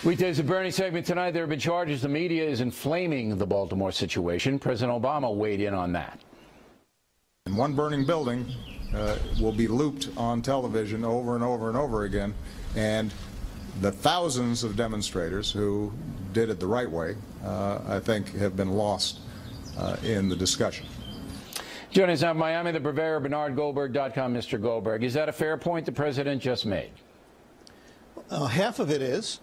Weekdays, the Bernie segment tonight. There have been charges the media is inflaming the Baltimore situation. President Obama weighed in on that. And one burning building will be looped on television over and over and over again, and the thousands of demonstrators who did it the right way, I think, have been lost in the discussion. Joining us now in Miami, the purveyor, BernardGoldberg.com. Mr. Goldberg, is that a fair point the president just made? Half of it is.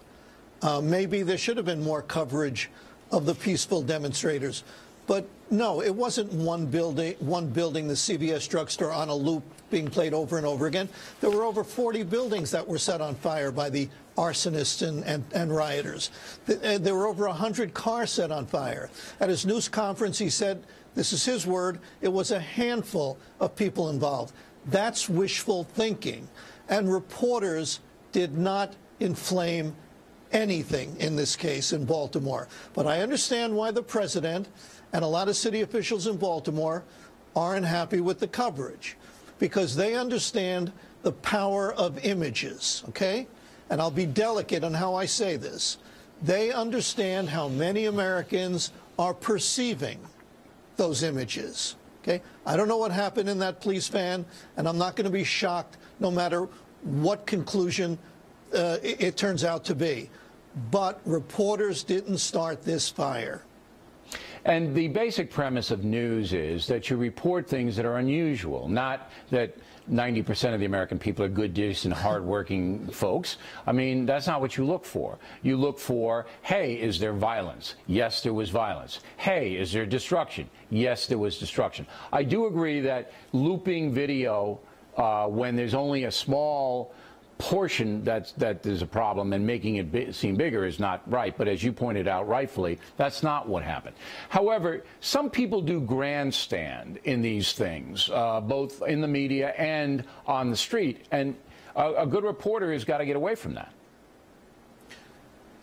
Maybe there should have been more coverage of the peaceful demonstrators. But no, it wasn't one building, the CVS drugstore on a loop being played over and over again. There were over 40 buildings that were set on fire by the arsonists and rioters. There were over 100 cars set on fire. At his news conference, he said, this is his word, it was a handful of people involved. That's wishful thinking. And reporters did not inflame anything in this case in Baltimore. But I understand why the president and a lot of city officials in Baltimore aren't happy with the coverage, because they understand the power of images, okay? And I'll be delicate on how I say this. They understand how many Americans are perceiving those images, okay? I don't know what happened in that police van, and I'm not going to be shocked no matter what conclusion it turns out to be. But reporters didn't start this fire. And the basic premise of news is that you report things that are unusual, not that 90% of the American people are good, decent, hardworking folks. I mean, that's not what you look for. You look for, hey, is there violence? Yes, there was violence. Hey, is there destruction? Yes, there was destruction. I do agree that looping video when there's only a small portion that there's a problem and making it seem bigger is not right. But as you pointed out rightfully, that's not what happened. However, some people do grandstand in these things, both in the media and on the street. And a good reporter has got to get away from that.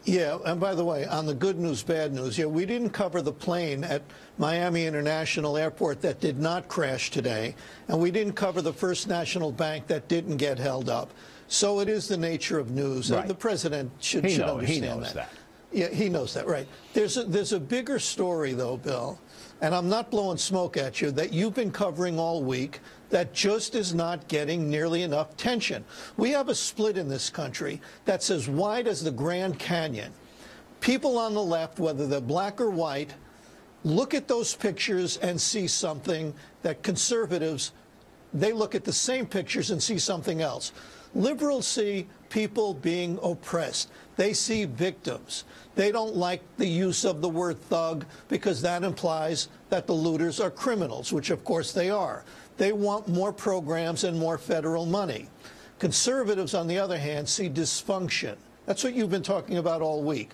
Yeah, and by the way, on the good news, bad news, yeah, we didn't cover the plane at Miami International Airport that did not crash today, and we didn't cover the First National Bank that didn't get held up. So it is the nature of news. Right. The president should understand that. Yeah, he knows that, right. There's a bigger story, though, Bill, and I'm not blowing smoke at you, that you've been covering all week that just is not getting nearly enough attention. We have a split in this country that's as wide as the Grand Canyon. People on the left, whether they're black or white, look at those pictures and see something that conservatives, they look at the same pictures and see something else. Liberals see people being oppressed. They see victims. They don't like the use of the word thug because that implies that the looters are criminals, which of course they are. They want more programs and more federal money. Conservatives, on the other hand, see dysfunction. That's what you've been talking about all week.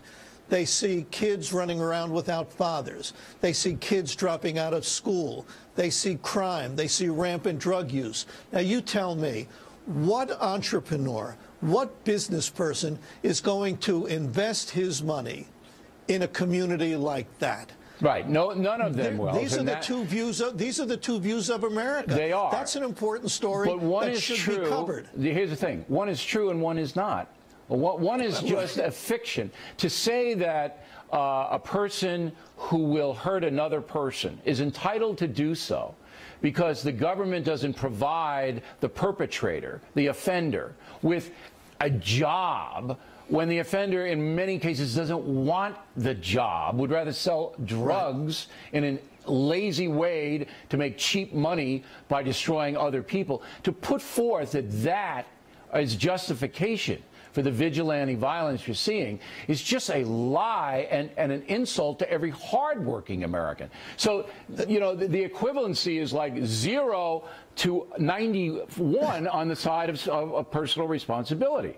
They see kids running around without fathers. They see kids dropping out of school. They see crime. They see rampant drug use. Now, you tell me, what entrepreneur, what business person is going to invest his money in a community like that? Right. No, none of them will. These are the two views of America. They are. That's an important story. But one that is should true. be covered. Here's the thing: one is true and one is not. One is just a fiction. To say that a person who will hurt another person is entitled to do so because the government doesn't provide the perpetrator, the offender, with a job, when the offender in many cases doesn't want the job, would rather sell drugs in a lazy way to make cheap money by destroying other people, to put forth that is justification for the vigilante violence you're seeing is just a lie and an insult to every hardworking American. So, you know, the equivalency is like 0 to 91 on the side of personal responsibility.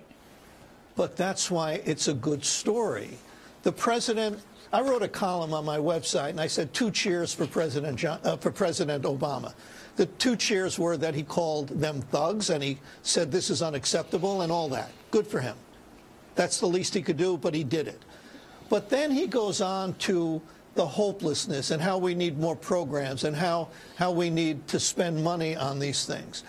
But that's why it's a good story. The president, I wrote a column on my website, and I said 2 cheers for President Obama. The 2 cheers were that he called them thugs, and he said this is unacceptable and all that. Good for him. That's the least he could do, but he did it. But then he goes on to the hopelessness and how we need more programs and how we need to spend money on these things.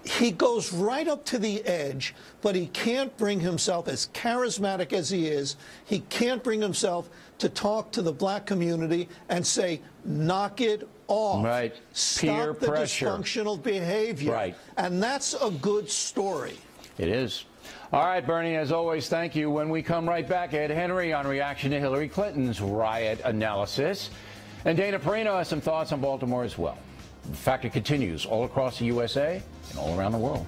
he goes right up to the edge, but he can't bring himself, as charismatic as he is, he can't bring himself to talk to the black community and say, knock it off. Right. Peer Stop the pressure. dysfunctional behavior. Right. And that's a good story. It is. All right, Bernie, as always, thank you. When we come right back, Ed Henry on reaction to Hillary Clinton's riot analysis. And Dana Perino has some thoughts on Baltimore as well. The Factor continues all across the USA and all around the world.